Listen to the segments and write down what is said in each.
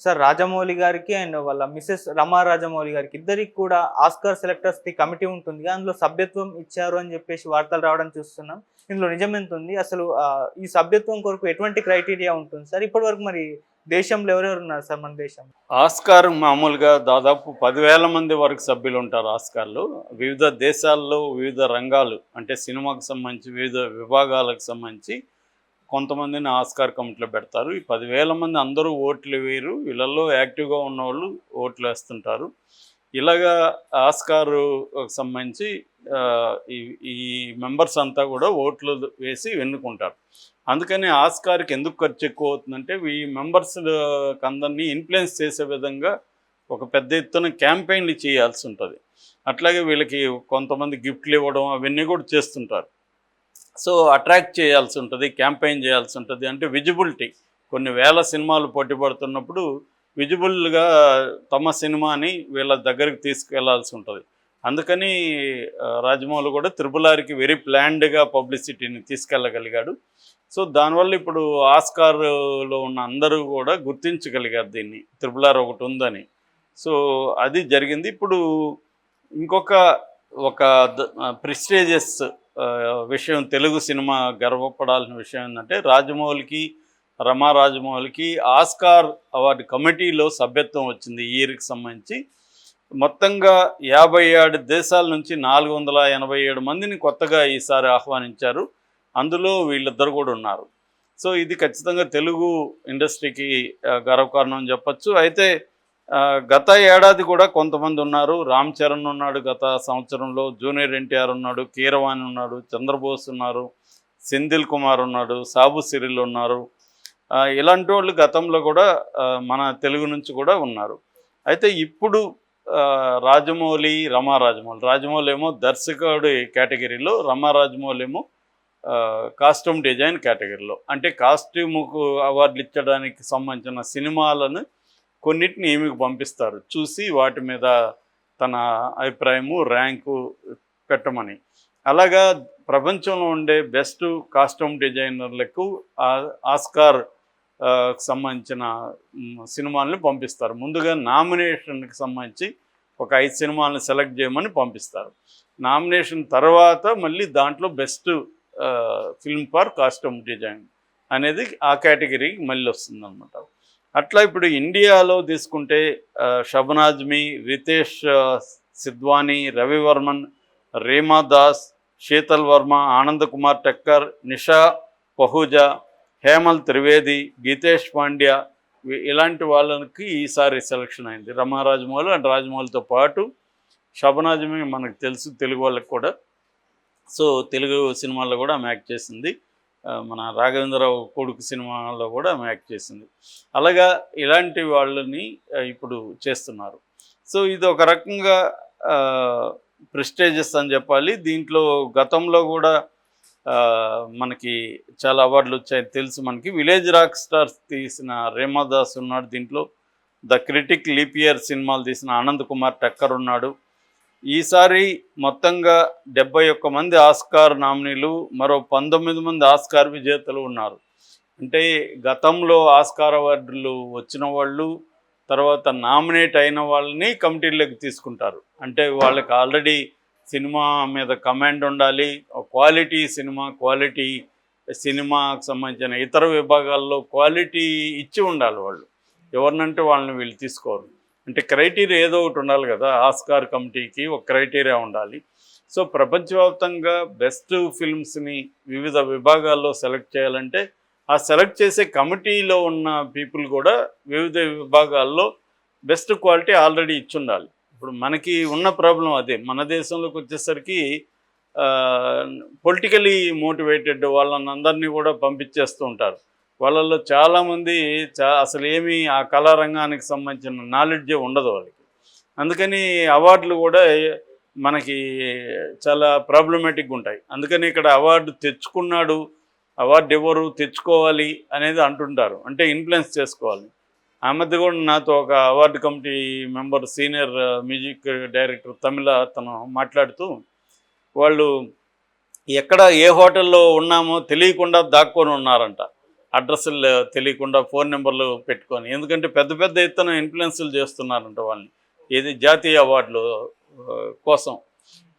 Sir Rajamouli గారికి and వాళ్ళ Mrs రమా రాజమౌళి గారికి ఇద్దరికి కూడా ఆస్కార్ సెలెక్టర్స్ ది కమిటీ ఉంటుంది. అందులో సభ్యత్వం ఇచ్చారు అని చెప్పేసి వార్తలు రావడం చూస్తున్నాం. ఇందులో నిజం ఎంత ఉంది? అసలు ఈ సభ్యత్వం కొరకు ఎటువంటి క్రైటీరియా ఉంటుంది సార్? ఇప్పటివరకు మరి దేశంలో ఎవరెవరు ఉన్నారు సార్ మన దేశంలో? ఆస్కార్ మామూలుగా దాదాపు 10,000 మంది వరకు సభ్యులు ఉంటారు ఆస్కార్లో. వివిధ దేశాల్లో వివిధ రంగాలు అంటే సినిమాకు సంబంధించి వివిధ విభాగాలకు సంబంధించి కొంతమందిని ఆస్కార్ కమిటీలో పెడతారు. ఈ 10,000 మంది అందరూ ఓట్లు వేయరు. వీళ్ళల్లో యాక్టివ్గా ఉన్నవాళ్ళు ఓట్లు వేస్తుంటారు. ఇలాగా ఆస్కార్ సంబంధించి ఈ ఈ మెంబర్స్ అంతా కూడా ఓట్లు వేసి ఎన్నుకుంటారు. అందుకని ఆస్కార్కి ఎందుకు ఖర్చు ఎక్కువ అవుతుందంటే ఈ మెంబర్స్ అందరినీ ఇన్ఫ్లుయెన్స్ చేసే విధంగా ఒక పెద్ద ఎత్తున క్యాంపెయిన్లు చేయాల్సి ఉంటుంది. అట్లాగే వీళ్ళకి కొంతమంది గిఫ్ట్లు ఇవ్వడం అవన్నీ కూడా చేస్తుంటారు. సో అట్రాక్ట్ చేయాల్సి ఉంటుంది, క్యాంపెయిన్ చేయాల్సి ఉంటుంది. అంటే విజిబిలిటీ, కొన్ని వేల సినిమాలు పోటీ పడుతున్నప్పుడు విజిబుల్గా తమ సినిమాని వీళ్ళ దగ్గరికి తీసుకెళ్లాల్సి ఉంటుంది. అందుకని రాజమౌళి కూడా త్రిబుల్-ఆర్కి వెరీ ప్లాన్డ్గా పబ్లిసిటీని తీసుకెళ్ళగలిగాడు. సో దానివల్ల ఇప్పుడు ఆస్కార్లో ఉన్న అందరూ కూడా గుర్తించగలిగారు దీన్ని, త్రిబుల్-ఆర్ ఒకటి ఉందని. సో అది జరిగింది. ఇప్పుడు ఇంకొక ప్రెస్టీజియస్ విషయం, తెలుగు సినిమా గర్వపడాల్సిన విషయం ఏంటంటే రాజమౌళికి, రమా రాజమౌళికి ఆస్కార్ అవార్డు కమిటీలో సభ్యత్వం వచ్చింది. ఈ ఇయర్కి సంబంధించి మొత్తంగా 57 దేశాల నుంచి 487 మందిని కొత్తగా ఈసారి ఆహ్వానించారు. అందులో వీళ్ళిద్దరు కూడా ఉన్నారు. సో ఇది ఖచ్చితంగా తెలుగు ఇండస్ట్రీకి గర్వకారణం అని చెప్పచ్చు. అయితే గత ఏడాది కూడా కొంతమంది ఉన్నారు. రామ్ చరణ్ ఉన్నాడు గత సంవత్సరంలో, జూనియర్ ఎన్టీఆర్ ఉన్నాడు, కీరవాణి ఉన్నాడు, చంద్రబోస్ ఉన్నారు, సెంధిల్ కుమార్ ఉన్నాడు, సాబు సిరిల్ ఉన్నారు. ఇలాంటి వాళ్ళు గతంలో కూడా మన తెలుగు నుంచి కూడా ఉన్నారు. అయితే ఇప్పుడు రాజమౌళి, రమా రాజమౌళి ఏమో దర్శకుడి కేటగిరీలో, రమా రాజమౌళి ఏమో కాస్ట్యూమ్ డిజైన్ కేటగిరీలో. అంటే కాస్ట్యూముకు అవార్డులు ఇచ్చడానికి సంబంధించిన సినిమాలను కొన్నిటిని ఈమెకు పంపిస్తారు, చూసి వాటి మీద తన అభిప్రాయము, ర్యాంకు పెట్టమని. అలాగా ప్రపంచంలో ఉండే బెస్ట్ కాస్ట్యూమ్ డిజైనర్లకు ఆస్కార్ సంబంధించిన సినిమాలను పంపిస్తారు. ముందుగా నామినేషన్కి సంబంధించి ఒక 5 సినిమాలను సెలెక్ట్ చేయమని పంపిస్తారు. నామినేషన్ తర్వాత మళ్ళీ దాంట్లో best film for costume design అనేది ఆ కేటగిరీకి మళ్ళీ వస్తుందన్నమాట. అట్లా ఇప్పుడు ఇండియాలో తీసుకుంటే షబనాజ్మి, రితేష్ సిద్వానీ, రవివర్మన్, రీమా దాస్, శీతల్ వర్మ, ఆనంద్ కుమార్ టక్కర్, నిషా పహూజా, హేమల్ త్రివేది, గీతేష్ పాండ్యా, ఇలాంటి వాళ్ళకి ఈసారి సెలక్షన్ అయింది. రమా రాజమౌళి అండ్ రాజమౌళితో పాటు షబనాజ్మి మనకు తెలుసు, తెలుగు వాళ్ళకి కూడా. సో తెలుగు సినిమాల్లో కూడా ఆమె యాక్ట్ చేసింది. మన రాఘవేంద్రరావు కొడుకు సినిమాలో కూడా ఆమె యాక్ట్ చేసింది. అలాగా ఇలాంటి వాళ్ళని ఇప్పుడు చేస్తున్నారు. సో ఇది ఒక రకంగా ప్రెస్టీజియస్ అని చెప్పాలి. దీంట్లో గతంలో కూడా మనకి చాలా అవార్డులు వచ్చాయి తెలుసు మనకి. విలేజ్ రాక్ స్టార్స్ తీసిన రేమాదాస్ ఉన్నాడు దీంట్లో. ద క్రిటిక్ లీప్ ఇయర్ సినిమాలు తీసిన ఆనంద్ కుమార్ టక్కర్ ఉన్నాడు. ఈసారి మొత్తంగా 71 మంది ఆస్కార్ నామినీలు, మరో 19 మంది ఆస్కార్ విజేతలు ఉన్నారు. అంటే గతంలో ఆస్కార్ అవార్డులు వచ్చిన వాళ్ళు, తర్వాత నామినేట్ అయిన వాళ్ళని కమిటీలోకి తీసుకుంటారు. అంటే వాళ్ళకి ఆల్రెడీ సినిమా మీద కమాండ్ ఉండాలి, క్వాలిటీ సినిమాకు సంబంధించిన ఇతర విభాగాల్లో క్వాలిటీ ఇచ్చి ఉండాలి. వాళ్ళు ఎవరినంటే వాళ్ళని వీళ్ళు తీసుకోరు. అంటే క్రైటీరియా ఏదో ఒకటి ఉండాలి కదా, ఆస్కార్ కమిటీకి ఒక క్రైటీరియా ఉండాలి. సో ప్రపంచవ్యాప్తంగా బెస్ట్ ఫిల్మ్స్ని వివిధ విభాగాల్లో సెలెక్ట్ చేయాలంటే ఆ సెలెక్ట్ చేసే కమిటీలో ఉన్న పీపుల్ కూడా వివిధ విభాగాల్లో బెస్ట్ క్వాలిటీ ఆల్రెడీ ఇచ్చి ఉండాలి. ఇప్పుడు మనకి ఉన్న ప్రాబ్లం అదే. మన దేశంలోకి వచ్చేసరికి పొలిటికలీ మోటివేటెడ్ వాళ్ళని అందరినీ కూడా పంపించేస్తూ ఉంటారు. వాళ్ళల్లో చాలామంది అసలు ఏమీ ఆ కళారంగానికి సంబంధించిన నాలెడ్జే ఉండదు వాళ్ళకి. అందుకని అవార్డులు కూడా మనకి చాలా ప్రాబ్లమేటిక్గా ఉంటాయి. అందుకని ఇక్కడ అవార్డు తెచ్చుకున్నాడు, అవార్డు ఎవరు తెచ్చుకోవాలి అనేది అంటుంటారు, అంటే ఇన్ఫ్లుయెన్స్ చేసుకోవాలి. ఆ మధ్య కూడా నాతో ఒక award committee member, senior music director Tamil అతను మాట్లాడుతూ, వాళ్ళు ఎక్కడ ఏ హోటల్లో ఉన్నామో తెలియకుండా దాక్కొని ఉన్నారంట. అడ్రస్లు తెలియకుండా ఫోన్ నెంబర్లు పెట్టుకొని, ఎందుకంటే పెద్ద పెద్ద ఎత్తున ఇన్ఫ్లుయెన్స్లు చేస్తున్నారంట వాళ్ళని, ఏది జాతీయ అవార్డులు కోసం.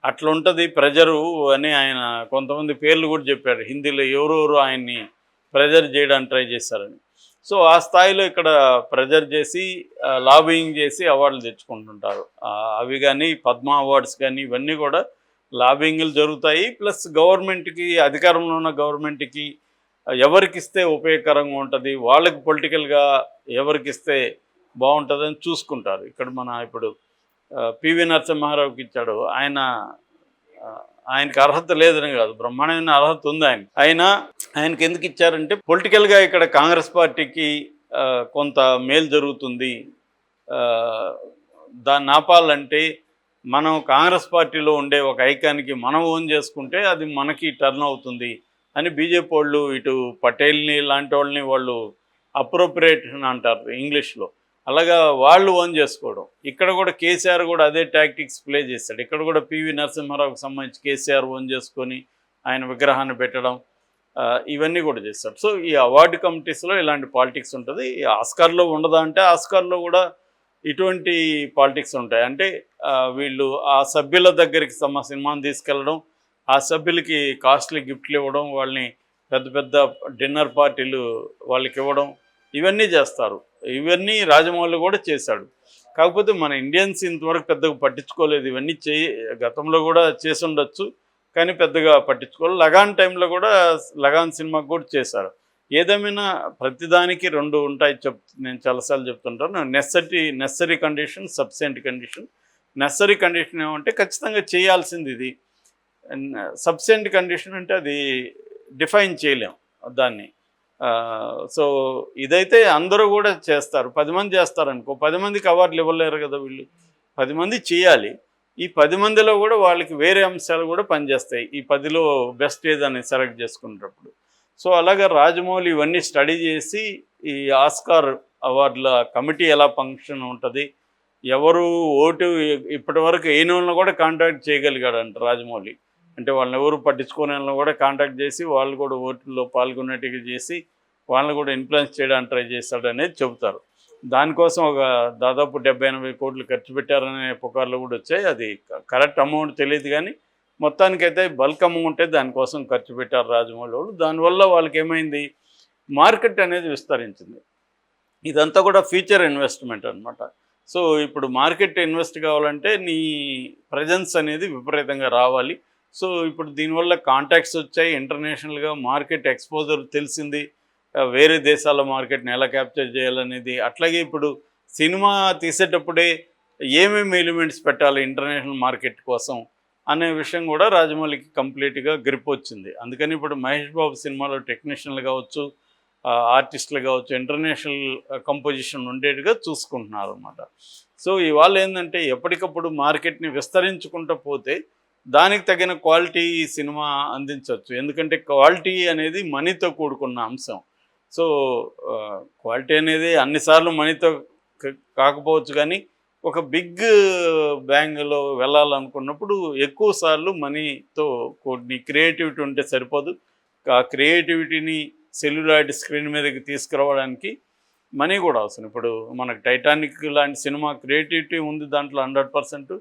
అట్లా ఉంటుంది ప్రెజరు అని ఆయన కొంతమంది పేర్లు కూడా చెప్పారు, హిందీలో ఎవరెవరు ఆయన్ని ప్రెజర్ చేయడానికి ట్రై చేశారని. సో ఆ స్థాయిలో ఇక్కడ ప్రెజర్ చేసి లాబింగ్ చేసి అవార్డులు తెచ్చుకుంటుంటారు. అవి కానీ పద్మ అవార్డ్స్ కానీ ఇవన్నీ కూడా లాబింగ్లు జరుగుతాయి. ప్లస్ గవర్నమెంట్కి, అధికారంలో ఉన్న గవర్నమెంట్కి ఎవరికి ఇస్తే ఉపయోగకరంగా ఉంటుంది, వాళ్ళకి పొలిటికల్గా ఎవరికి ఇస్తే బాగుంటుందని చూసుకుంటారు. ఇక్కడ ఇప్పుడు పివి నరసింహారావుకి ఇచ్చాడు, ఆయనకి అర్హత లేదని కాదు, బ్రహ్మాండమైన అర్హత ఉంది ఆయనకి ఎందుకు ఇచ్చారంటే పొలిటికల్గా ఇక్కడ కాంగ్రెస్ పార్టీకి కొంత మేలు జరుగుతుంది, దాన్ని ఆపాలంటే మనం కాంగ్రెస్ పార్టీలో ఉండే ఒక ఐకాన్కి మనం ఓన్ చేసుకుంటే అది మనకి టర్న్ అవుతుంది అని బీజేపీ వాళ్ళు ఇటు పటేల్ని లాంటి వాళ్ళని వాళ్ళు అప్రోప్రియేషన్ అంటారు ఇంగ్లీష్లో, అలాగా వాళ్ళు ఓన్ చేసుకోవడం. ఇక్కడ కూడా కేసీఆర్ కూడా అదే టాక్టిక్స్ ప్లే చేశాడు. ఇక్కడ కూడా పివి నరసింహారావుకి సంబంధించి కేసీఆర్ ఓన్ చేసుకొని ఆయన విగ్రహాన్ని పెట్టడం, ఇవన్నీ కూడా చేశాడు. సో ఈ అవార్డు కమిటీస్లో ఇలాంటి పాలిటిక్స్ ఉంటుంది. ఆస్కార్లో ఉండదా అంటే ఆస్కార్లో కూడా ఇటువంటి పాలిటిక్స్ ఉంటాయి. అంటే వీళ్ళు ఆ సభ్యుల దగ్గరికి సినిమాని తీసుకెళ్ళడం, ఆ సభ్యులకి కాస్ట్లీ గిఫ్ట్లు ఇవ్వడం, వాళ్ళని పెద్ద పెద్ద డిన్నర్ పార్టీలు వాళ్ళకి ఇవ్వడం, ఇవన్నీ చేస్తారు. ఇవన్నీ రాజమౌళి కూడా చేశాడు. కాకపోతే మన ఇండియన్స్ ఇంతవరకు పెద్దగా పట్టించుకోలేదు. ఇవన్నీ గతంలో కూడా చేసి ఉండొచ్చు, కానీ పెద్దగా పట్టించుకోలేదు. లగాన్ టైంలో కూడా లగాన్ సినిమాకి కూడా చేశారు. ఏదేమైనా ప్రతిదానికి రెండు ఉంటాయి నేను చాలాసార్లు చెప్తుంటాను. Necessary condition, sufficient condition. Necessary condition ఏమంటే ఖచ్చితంగా చేయాల్సింది ఇది. సబ్సెంట్ కండిషన్ అంటే అది డిఫైన్ చేయలేం దాన్ని. సో ఇదైతే అందరూ కూడా చేస్తారు, 10 మంది చేస్తారనుకో, 10 మందికి అవార్డులు ఇవ్వలేరు కదా వీళ్ళు, 10 మంది చేయాలి. ఈ 10 మందిలో కూడా వాళ్ళకి వేరే అంశాలు కూడా పనిచేస్తాయి, ఈ 10లో బెస్ట్ ఏదని సెలెక్ట్ చేసుకునేటప్పుడు. సో అలాగా రాజమౌళి ఇవన్నీ స్టడీ చేసి ఈ ఆస్కార్ అవార్డుల కమిటీ ఎలా ఫంక్షన్ ఉంటుంది, ఎవరు ఓటు ఇప్పటి వరకు అయిన వాళ్ళని కూడా కాంటాక్ట్ చేయగలిగాడంట రాజమౌళి. అంటే వాళ్ళని ఎవరు పట్టించుకునే వాళ్ళని కూడా కాంటాక్ట్ చేసి వాళ్ళు కూడా ఓటుల్లో పాల్గొనేట్టుగా చేసి వాళ్ళని కూడా ఇన్ఫ్లుయెన్స్ చేయడానికి ట్రై చేస్తాడు అనేది చెబుతారు. దానికోసం ఒక దాదాపు 70-80 కోట్లు ఖర్చు పెట్టారనే పుకార్లు కూడా వచ్చాయి. అది కరెక్ట్ అమౌంట్ తెలియదు, కానీ మొత్తానికైతే బల్క్ అమౌంటే దానికోసం ఖర్చు పెట్టారు రాజమౌళి వాళ్ళు. దానివల్ల వాళ్ళకి ఏమైంది, మార్కెట్ అనేది విస్తరించింది. ఇదంతా కూడా ఫ్యూచర్ ఇన్వెస్ట్మెంట్ అనమాట. సో ఇప్పుడు మార్కెట్ ఇన్వెస్ట్ కావాలంటే నీ ప్రజెన్స్ అనేది విపరీతంగా రావాలి. సో ఇప్పుడు దీనివల్ల కాంటాక్ట్స్ వచ్చాయి, ఇంటర్నేషనల్గా మార్కెట్ ఎక్స్పోజర్ తెలిసింది, వేరే దేశాల మార్కెట్ని ఎలా క్యాప్చర్ చేయాలనేది. అట్లాగే ఇప్పుడు సినిమా తీసేటప్పుడే ఏమేమి ఎలిమెంట్స్ పెట్టాలి ఇంటర్నేషనల్ మార్కెట్ కోసం అనే విషయం కూడా రాజమౌళికి కంప్లీట్గా గ్రిప్ వచ్చింది. అందుకని ఇప్పుడు మహేష్ బాబు సినిమాలో టెక్నీషియన్లు కావచ్చు, ఆర్టిస్టులు కావచ్చు, ఇంటర్నేషనల్ కంపోజిషన్ ఉండేట్టుగా చూసుకుంటున్నారు అన్నమాట. సో ఇవాళ ఏంటంటే ఎప్పటికప్పుడు మార్కెట్ని విస్తరించుకుంటూ పోతే దానికి తగిన క్వాలిటీ సినిమా అందించవచ్చు. ఎందుకంటే క్వాలిటీ అనేది మనీతో కూడుకున్న అంశం. సో క్వాలిటీ అనేది అన్నిసార్లు మనీతో కాకపోవచ్చు, కానీ ఒక బిగ్ బ్యాంగ్లో వెళ్ళాలనుకున్నప్పుడు ఎక్కువ సార్లు మనీతో కొన్ని క్రియేటివిటీ ఉంటే సరిపోదు. ఆ క్రియేటివిటీని సెల్యులాయిడ్ స్క్రీన్ మీదకి తీసుకురావడానికి మనీ కూడా అవసరం. ఇప్పుడు మనకు టైటానిక్ లాంటి సినిమా క్రియేటివిటీ ఉంది దాంట్లో 100%.